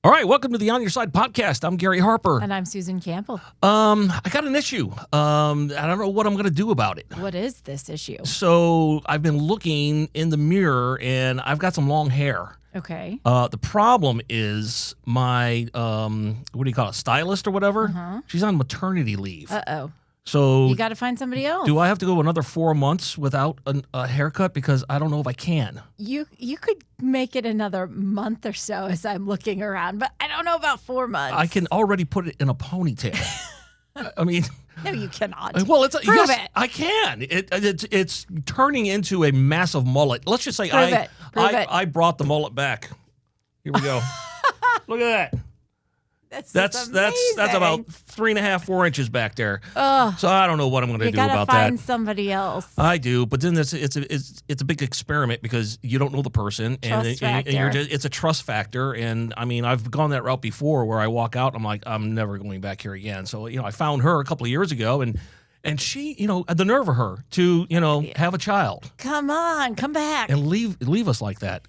All right, welcome to the On Your Side podcast. I'm Gary Harper. And I'm Susan Campbell. I got an issue. I don't know what I'm going to do about it. What is this issue? So I've been looking in the mirror, and I've got some long hair. Okay. The problem is my, what do you call it, stylist or whatever? She's on maternity leave. Uh-oh. So You got to find somebody else. do I have to go another 4 months without a haircut? Because I don't know if I can. You could make it another month or so as I'm looking around, but I don't know about 4 months. I can already put it in a ponytail. I mean... No, you cannot. Well, it's Prove yes, it. I can. It's turning into a massive mullet. Let's just say Prove it. I brought the mullet back. Here we go. Look at that. That's about 3.5, 4 inches back there. So I don't know what I'm going to do about that. You gotta find somebody else. I do, but then it's a big experiment because you don't know the person, and it's a trust factor. And I mean, I've gone that route before where I walk out, and I'm like, I'm never going back here again. So I found her a couple of years ago, and she, the nerve of her to have a child. Come on, come back and leave us like that.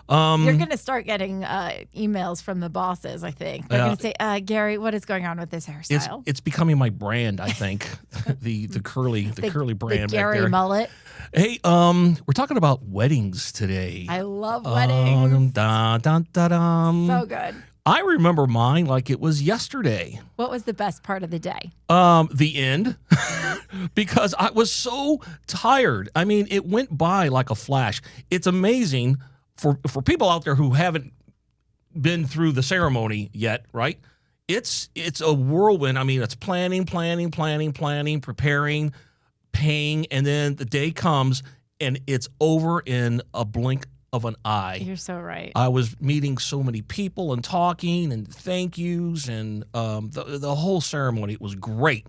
You're going to start getting emails from the bosses, I think. They're going to say, Gary, what is going on with this hairstyle? It's becoming my brand, I think. the curly brand. The Gary back there. mullet. Hey, we're talking about weddings today. I love weddings. So good. I remember mine like it was yesterday. What was the best part of the day? The end. Because I was so tired. I mean, it went by like a flash. It's amazing for people out there who haven't been through the ceremony yet, right? It's a whirlwind. I mean, it's planning, preparing, paying, and then the day comes and it's over in a blink of an eye. You're so right. I was meeting so many people and talking and thank yous and the whole ceremony. It was great.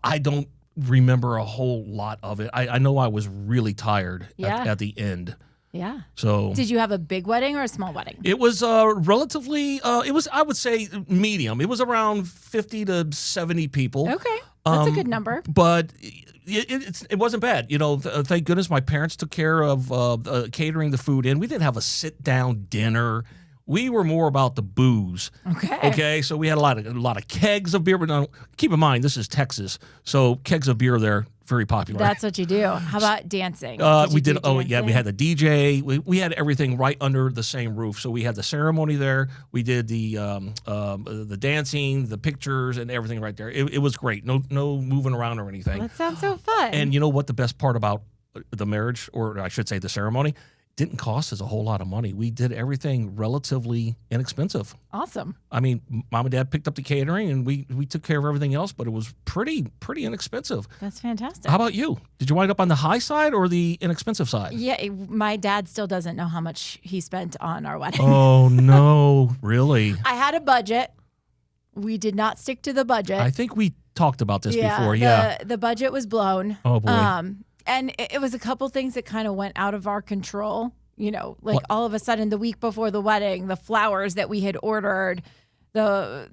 I don't remember a whole lot of it. I know I was really tired at the end. Yeah. So did you have a big wedding or a small wedding? It was relatively, it was, I would say, medium. It was around 50 to 70 people. Okay. That's a good number. But it wasn't bad. Thank goodness my parents took care of catering the food in. We didn't have a sit-down dinner. We were more about the booze. Okay. So we had a lot of kegs of beer. But now, keep in mind, this is Texas. So kegs of beer there, very popular. That's what you do. How about dancing? We did. Oh, yeah. We had the DJ. We had everything right under the same roof. So we had the ceremony there. We did the dancing, the pictures, and everything right there. It was great. No moving around or anything. Well, that sounds so fun. And you know what? The best part about the marriage, or I should say the ceremony, didn't cost us a whole lot of money. We did everything relatively inexpensive. Awesome. I mean, mom and dad picked up the catering, and we took care of everything else, but it was pretty inexpensive. That's fantastic. How about you? Did you wind up on the high side or the inexpensive side? Yeah, my dad still doesn't know how much he spent on our wedding. Oh, no. Really? I had a budget. We did not stick to the budget. I think we talked about this before. The budget was blown. Oh, boy. And it was a couple things that kind of went out of our control. All of a sudden the week before the wedding, the flowers that we had ordered, the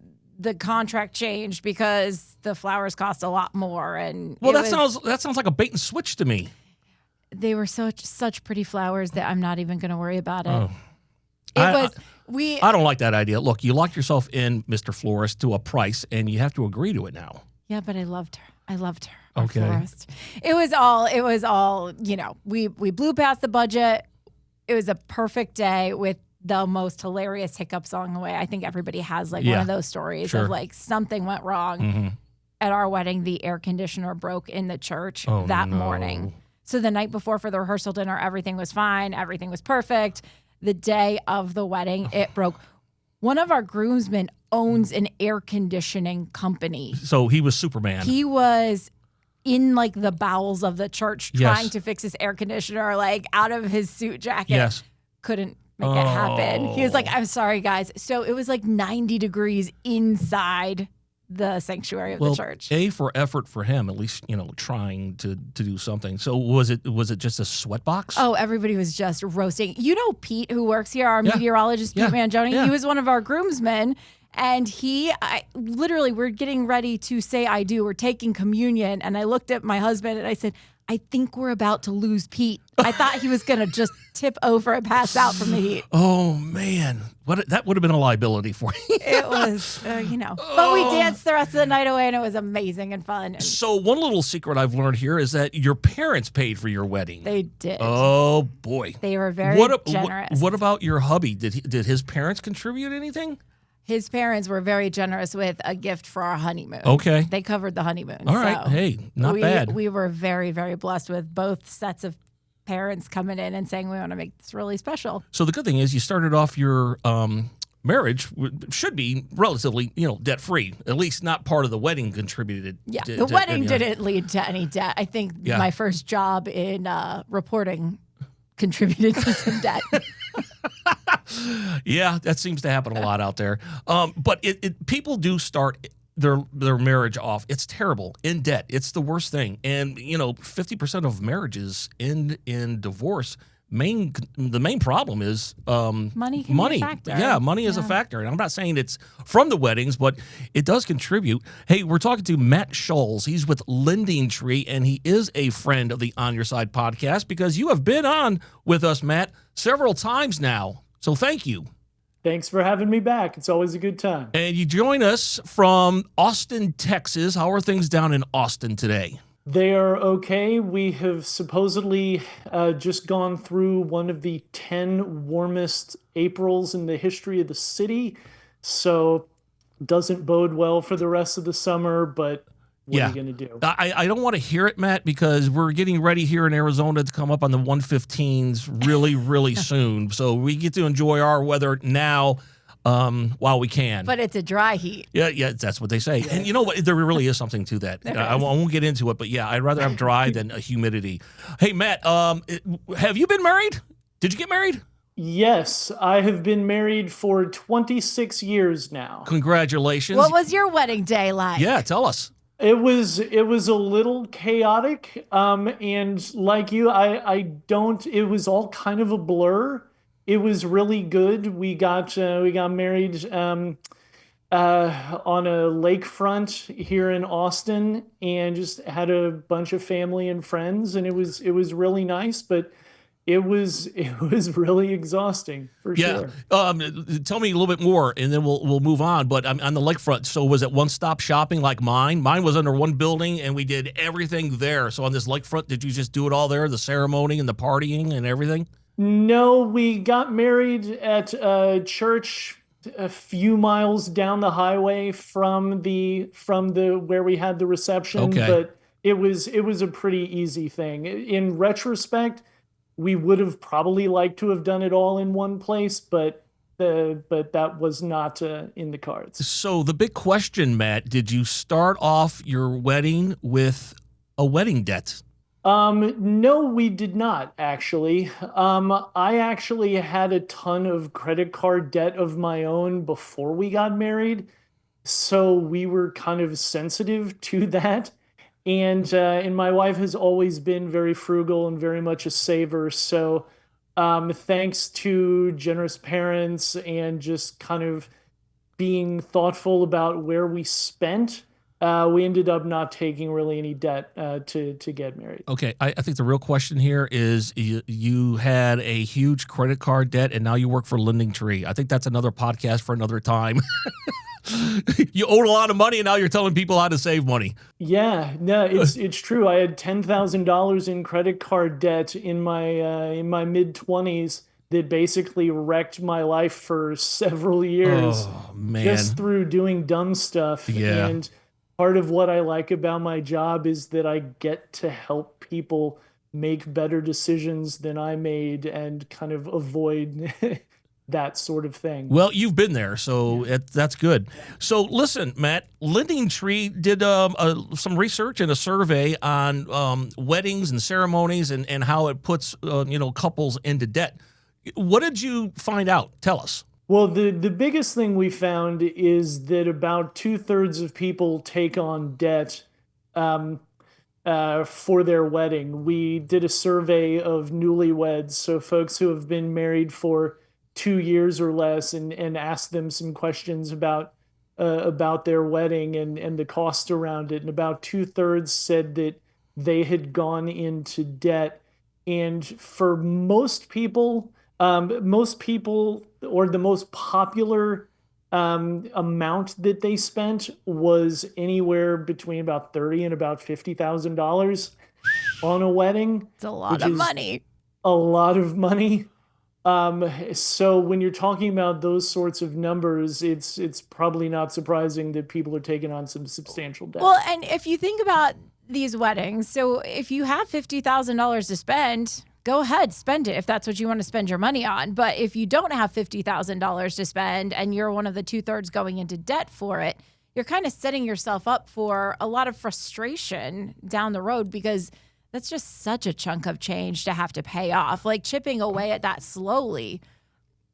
contract changed because the flowers cost a lot more. And that sounds like a bait and switch to me. They were such pretty flowers that I'm not even going to worry about it. Oh. I don't like that idea. Look, you locked yourself in, Mr. Florist, to a price, and you have to agree to it now. Yeah, but I loved her. Okay. Florist. It was all, we blew past the budget. It was a perfect day with the most hilarious hiccups along the way. I think everybody has one of those stories of something went wrong. At our wedding, the air conditioner broke in the church that morning. So the night before for the rehearsal dinner, everything was fine. Everything was perfect. The day of the wedding, it broke. One of our groomsmen owns an air conditioning company. So he was Superman. He was in the bowels of the church trying to fix his air conditioner, out of his suit jacket. Yes. Couldn't make it happen. He was like, I'm sorry, guys. So it was 90 degrees inside the sanctuary of the church. For effort for him, at least, trying to do something. So was it just a sweat box? Oh, everybody was just roasting. Pete, who works here, our meteorologist, Pete Mangione, he was one of our groomsmen. And we're getting ready to say I do. We're taking communion. And I looked at my husband and I said, I think we're about to lose Pete. I thought he was going to just tip over and pass out from the heat. Oh, man. That would have been a liability for you. It was, But we danced the rest of the night away, and it was amazing and fun. And so one little secret I've learned here is that your parents paid for your wedding. They did. Oh, boy. They were very generous. What about your hubby? Did his parents contribute anything? His parents were very generous with a gift for our honeymoon. Okay. They covered the honeymoon. All right. So hey, not bad. We were very, very blessed with both sets of parents coming in and saying, we want to make this really special. So the good thing is you started off your marriage should be relatively, debt-free. At least not part of the wedding contributed. Yeah, the wedding didn't lead to any debt. I think my first job in reporting contributed to some debt. Yeah, that seems to happen a lot out there. But people do start their marriage off. It's terrible in debt. It's the worst thing. And 50% of marriages end in divorce. The main problem is money. Be a factor. Yeah, money is a factor. And I'm not saying it's from the weddings, but it does contribute. Hey, we're talking to Matt Schulz. He's with LendingTree, and he is a friend of the On Your Side podcast because you have been on with us, Matt, several times now. So thank you. Thanks for having me back. It's always a good time. And you join us from Austin, Texas. How are things down in Austin today? They are okay. We have supposedly just gone through one of the 10 warmest Aprils in the history of the city. So doesn't bode well for the rest of the summer, but what are you going to do? I don't want to hear it, Matt, because we're getting ready here in Arizona to come up on the 115s really, really soon. So we get to enjoy our weather now while we can. But it's a dry heat. Yeah, that's what they say. And you know what? There really is something to that. I won't get into it, but yeah, I'd rather have dry than a humidity. Hey, Matt, have you been married? Did you get married? Yes, I have been married for 26 years now. Congratulations. What was your wedding day like? Yeah, tell us. It was a little chaotic, and like you, it was all kind of a blur. It was really good. We got married on a lakefront here in Austin, and just had a bunch of family and friends, and it was really nice, but it was really exhausting for sure. Tell me a little bit more, and then we'll move on. But on the lakefront, so was it one-stop shopping like mine? Mine was under one building, and we did everything there. So on this lakefront, did you just do it all there, the ceremony and the partying and everything? No, we got married at a church a few miles down the highway from the where we had the reception. Okay. But it was a pretty easy thing. In retrospect, we would have probably liked to have done it all in one place, but that was not in the cards. So the big question, Matt, did you start off your wedding with a wedding debt? No, we did not, actually. I actually had a ton of credit card debt of my own before we got married, so we were kind of sensitive to that. And my wife has always been very frugal and very much a saver. So thanks to generous parents and just kind of being thoughtful about where we spent, we ended up not taking really any debt to get married. Okay, I think the real question here is you had a huge credit card debt, and now you work for LendingTree. I think that's another podcast for another time. You owed a lot of money, and now you're telling people how to save money. Yeah, no, it's true. I had $10,000 in credit card debt in my mid-20s that basically wrecked my life for several years. Oh, man. Just through doing dumb stuff. Yeah. And part of what I like about my job is that I get to help people make better decisions than I made and kind of avoid that sort of thing. Well, you've been there, so that's good. So listen, Matt, LendingTree did some research and a survey on weddings and ceremonies and how it puts couples into debt. What did you find out? Tell us. Well, the biggest thing we found is that about 2/3 of people take on debt for their wedding. We did a survey of newlyweds, so folks who have been married for 2 years or less, and asked them some questions about their wedding and the cost around it. And about 2/3 said that they had gone into debt. And for most people, or the most popular amount that they spent was anywhere between about $30,000 and about $50,000 on a wedding. It's a lot of money. A lot of money. So when you're talking about those sorts of numbers, it's probably not surprising that people are taking on some substantial debt. Well, and if you think about these weddings, so if you have $50,000 to spend, go ahead, spend it if that's what you want to spend your money on. But if you don't have $50,000 to spend and you're one of the 2/3 going into debt for it, you're kind of setting yourself up for a lot of frustration down the road, because that's just such a chunk of change to have to pay off. Like, chipping away at that slowly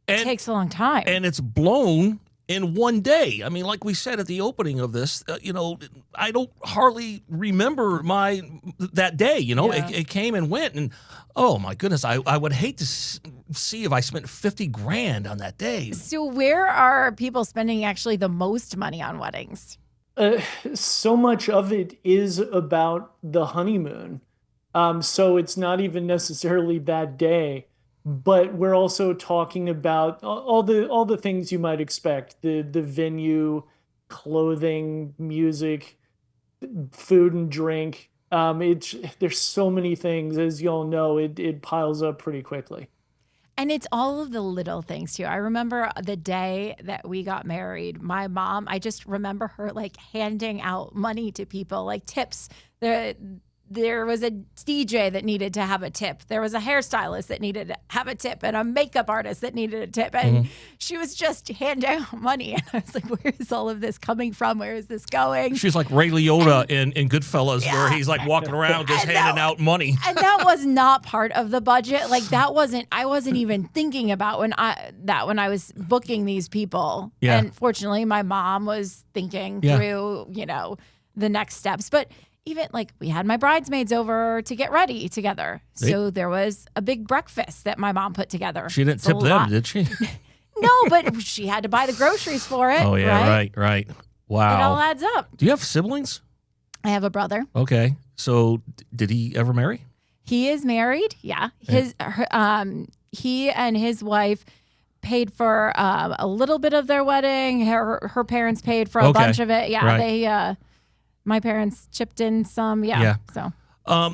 takes a long time. And it's blown in one day. I mean, like we said at the opening of this, I don't hardly remember that day. It came and went, and oh my goodness, I would hate to see if I spent $50,000 on that day. So where are people spending actually the most money on weddings? So much of it is about the honeymoon. So it's not even necessarily that day, but we're also talking about all the things you might expect: the venue, clothing, music, food and drink. There's so many things, as y'all know. It piles up pretty quickly. And it's all of the little things too. I remember the day that we got married, my mom, I just remember her like handing out money to people, like tips. There was a DJ that needed to have a tip. There was a hairstylist that needed to have a tip, and a makeup artist that needed a tip. And she was just handing out money. And I was like, where is all of this coming from? Where is this going? She's like Ray Liotta in Goodfellas, where he's like walking around just handing out money. And that was not part of the budget. Like, I wasn't even thinking about when I was booking these people. Yeah. And fortunately, my mom was thinking through, the next steps. But even like, we had my bridesmaids over to get ready together. So there was a big breakfast that my mom put together. She didn't tip them, did she? No, but she had to buy the groceries for it. Oh, yeah, right. Wow. It all adds up. Do you have siblings? I have a brother. Okay. So did he ever marry? He is married. Yeah. He and his wife paid for a little bit of their wedding. Her parents paid for a bunch of it. Yeah. Right. My parents chipped in some. Yeah. So.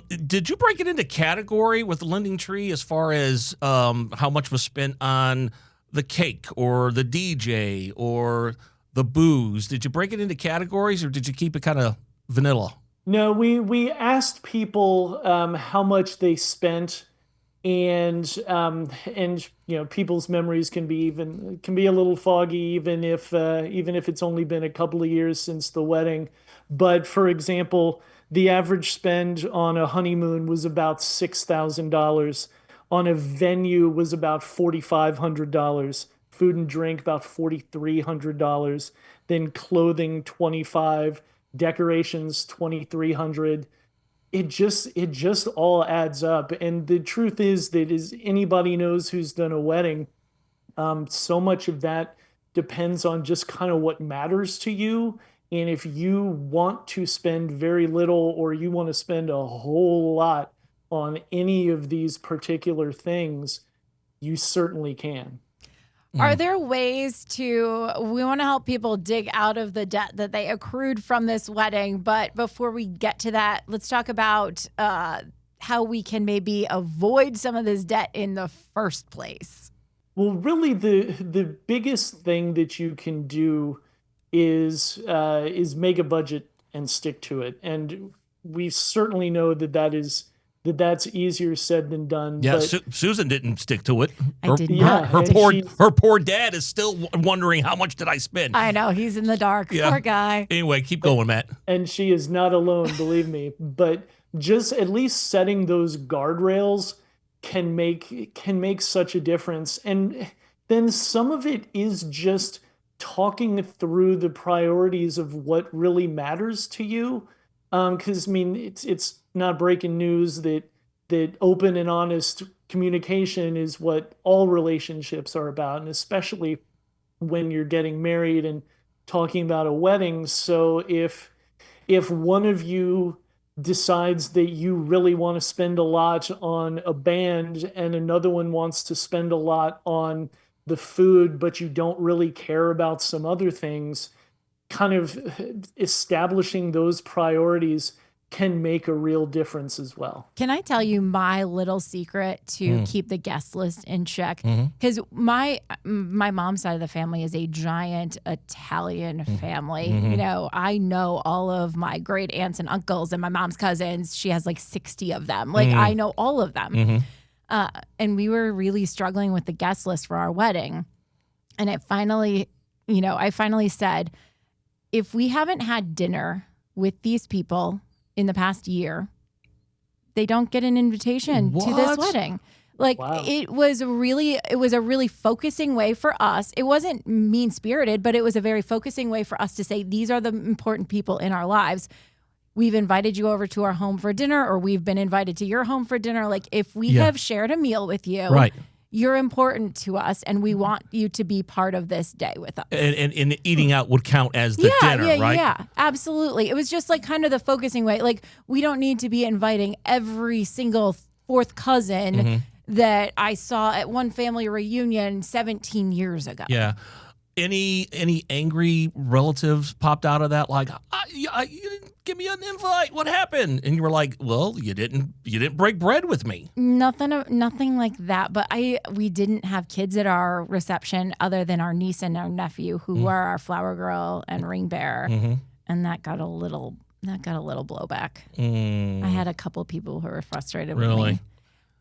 Did you break it into category with the LendingTree as far as how much was spent on the cake or the DJ or the booze? Did you break it into categories, or did you keep it kind of vanilla? No, we asked people how much they spent, and people's memories can be a little foggy, even if it's only been a couple of years since the wedding. But for example, the average spend on a honeymoon was about $6,000. On a venue was about $4,500. Food and drink about $4,300. Then clothing $25,000. Decorations $2,300. It just all adds up. And the truth is that, as anybody knows who's done a wedding, so much of that depends on just kind of what matters to you. And if you want to spend very little, or you want to spend a whole lot on any of these particular things, you certainly can. Are there ways we want to help people dig out of the debt that they accrued from this wedding, but before we get to that, let's talk about how we can maybe avoid some of this debt in the first place. Well, really, the biggest thing that you can do is make a budget and stick to it. And we certainly know that's easier said than done. Yeah, but Susan didn't stick to it. I did not. Her poor dad is still wondering, how much did I spend? I know, he's in the dark. Yeah. Poor guy. Anyway, keep going, Matt. And she is not alone, believe me. But just at least setting those guardrails can make such a difference. And then some of it is just talking through the priorities of what really matters to you. Because I mean, it's not breaking news that open and honest communication is what all relationships are about, and especially when you're getting married and talking about a wedding. So if one of you decides that you really want to spend a lot on a band and another one wants to spend a lot on the food, but you don't really care about some other things, kind of establishing those priorities can make a real difference as well. Can I tell you my little secret to keep the guest list in check? Because my mom's side of the family is a giant Italian family. You know, I know all of my great aunts and uncles and my mom's cousins. She has like 60 of them. Like I know all of them. And we were really struggling with the guest list for our wedding. And it finally, you know, I finally said, if we haven't had dinner with these people in the past year, they don't get an invitation to this wedding. Like it was a really focusing way for us. It wasn't mean spirited, but it was a very focusing way for us to say, these are the important people in our lives. We've invited you over to our home for dinner, or we've been invited to your home for dinner. Like if we have shared a meal with you, you're important to us, and we want you to be part of this day with us. And eating out would count as the dinner, right? Yeah, absolutely. It was just like kind of the focusing way. Like we don't need to be inviting every single fourth cousin that I saw at one family reunion 17 years ago. Yeah. Any angry relatives popped out of that? Like, you didn't give me an invite. What happened? And you were like, well, you didn't break bread with me. Nothing like that. But we didn't have kids at our reception other than our niece and our nephew, who were our flower girl and ring bearer, and that got a little blowback. I had a couple people who were frustrated with me.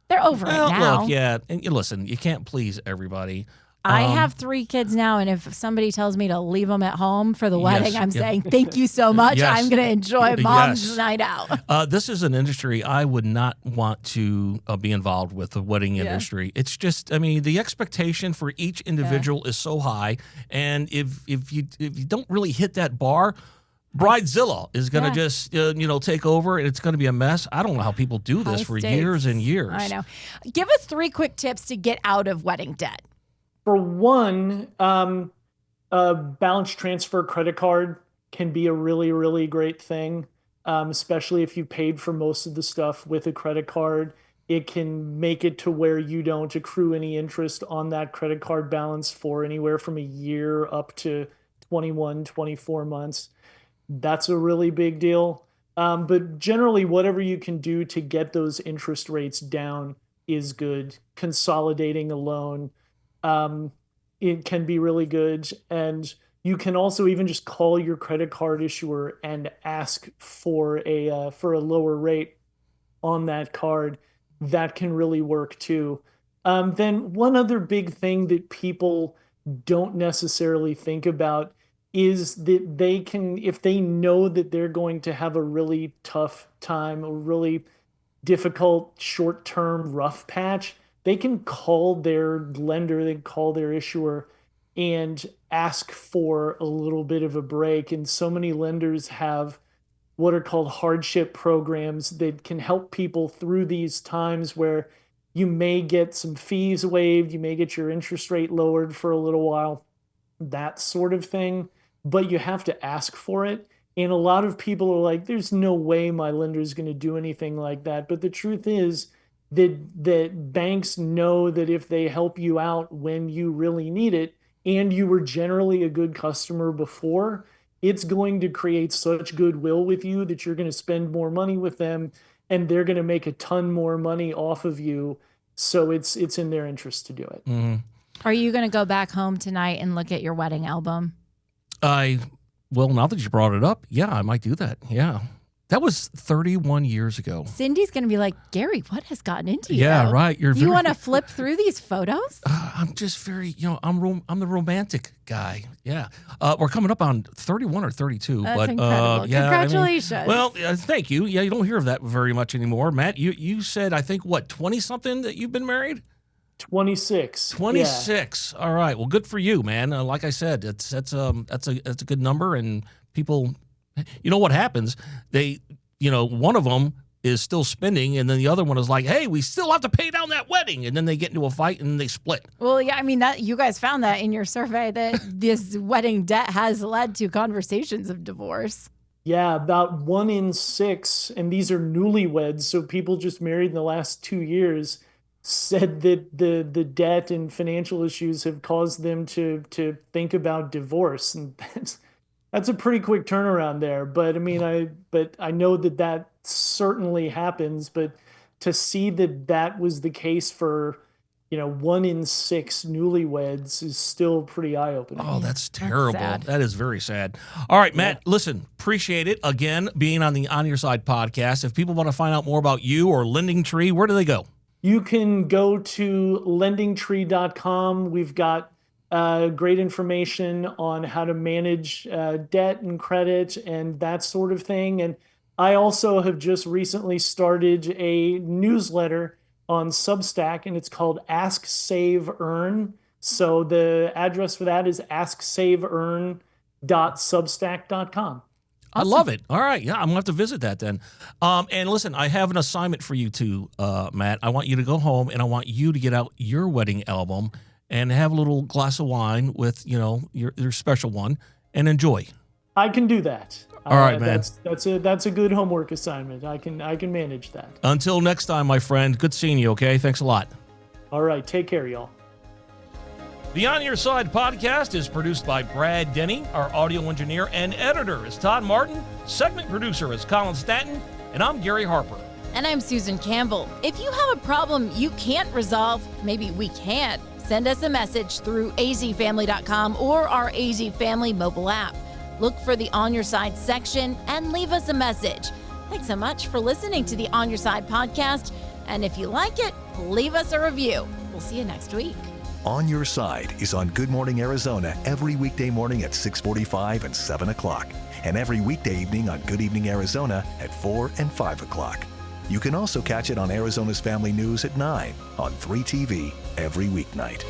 They're over it now. Look, yeah, and listen, you can't please everybody. I have 3 kids now, and if somebody tells me to leave them at home for the wedding, I'm saying, thank you so much. I'm going to enjoy mom's night out. This is an industry I would not want to be involved with, the wedding industry. It's just, I mean, the expectation for each individual is so high, and if you don't really hit that bar, Bridezilla is going to just, take over, and it's going to be a mess. I don't know how people do this for years and years. I know. Give us 3 quick tips to get out of wedding debt. For one, a balance transfer credit card can be a really, really great thing, especially if you paid for most of the stuff with a credit card. It can make it to where you don't accrue any interest on that credit card balance for anywhere from a year up to 21, 24 months. That's a really big deal. But generally, whatever you can do to get those interest rates down is good. Consolidating a loan, it can be really good. And you can also even just call your credit card issuer and ask for a lower rate on that card. That can really work too. Then one other big thing that people don't necessarily think about is that they can, if they know that they're going to have a really tough time, a really difficult short-term rough patch, they can call their lender, they can call their issuer and ask for a little bit of a break. And so many lenders have what are called hardship programs that can help people through these times where you may get some fees waived, you may get your interest rate lowered for a little while, that sort of thing. But you have to ask for it. And a lot of people are like, there's no way my lender is going to do anything like that. But the truth is that banks know that if they help you out when you really need it, and you were generally a good customer before, it's going to create such goodwill with you that you're going to spend more money with them, and they're going to make a ton more money off of you. So it's in their interest to do it. Mm-hmm. Are you going to go back home tonight and look at your wedding album? Well, now that you brought it up, yeah, I might do that. Yeah. That was 31 years ago. Cindy's going to be like, Gary, what has gotten into you? Yeah, right. You want to flip through these photos? I'm just very, I'm the romantic guy. Yeah. We're coming up on 31 or 32. That's but incredible. Yeah, congratulations. Thank you. Yeah, you don't hear of that very much anymore. Matt, you said, I think, 20-something that you've been married? 26. 26. Yeah. All right. Well, good for you, man. Like I said, that's a good number, and people, you know what happens? They, one of them is still spending, and then the other one is like, hey, we still have to pay down that wedding, and then they get into a fight and they split. Well, yeah, I mean, that you guys found that in your survey that this wedding debt has led to conversations of divorce. Yeah, about 1 in 6, and these are newlyweds, so people just married in the last 2 years, said that the debt and financial issues have caused them to think about divorce, and that's a pretty quick turnaround there. But I mean, I know that certainly happens, but to see that was the case for 1 in 6 newlyweds is still pretty eye-opening. Oh, that's terrible. That is very sad. All right, Matt, listen, appreciate it. Again, being on the On Your Side podcast. If people want to find out more about you or LendingTree, where do they go? You can go to LendingTree.com. We've got great information on how to manage debt and credit and that sort of thing. And I also have just recently started a newsletter on Substack, and it's called Ask, Save, Earn. So the address for that is asksaveearn.substack.com. I love it. All right. Yeah, I'm going to have to visit that then. And listen, I have an assignment for you too, Matt. I want you to go home, and I want you to get out your wedding album and have a little glass of wine with, your special one and enjoy. I can do that. All right, man. That's a good homework assignment. I can manage that. Until next time, my friend. Good seeing you, okay? Thanks a lot. All right. Take care, y'all. The On Your Side podcast is produced by Brad Denny. Our audio engineer and editor is Todd Martin. Segment producer is Colin Stanton. And I'm Gary Harper. And I'm Susan Campbell. If you have a problem you can't resolve, maybe we can. Send us a message through azfamily.com or our AZ Family mobile app. Look for the On Your Side section and leave us a message. Thanks so much for listening to the On Your Side podcast. And if you like it, leave us a review. We'll see you next week. On Your Side is on Good Morning Arizona every weekday morning at 6:45 and 7 o'clock, and every weekday evening on Good Evening Arizona at 4 and 5 o'clock. You can also catch it on Arizona's Family News at 9 on 3TV every weeknight.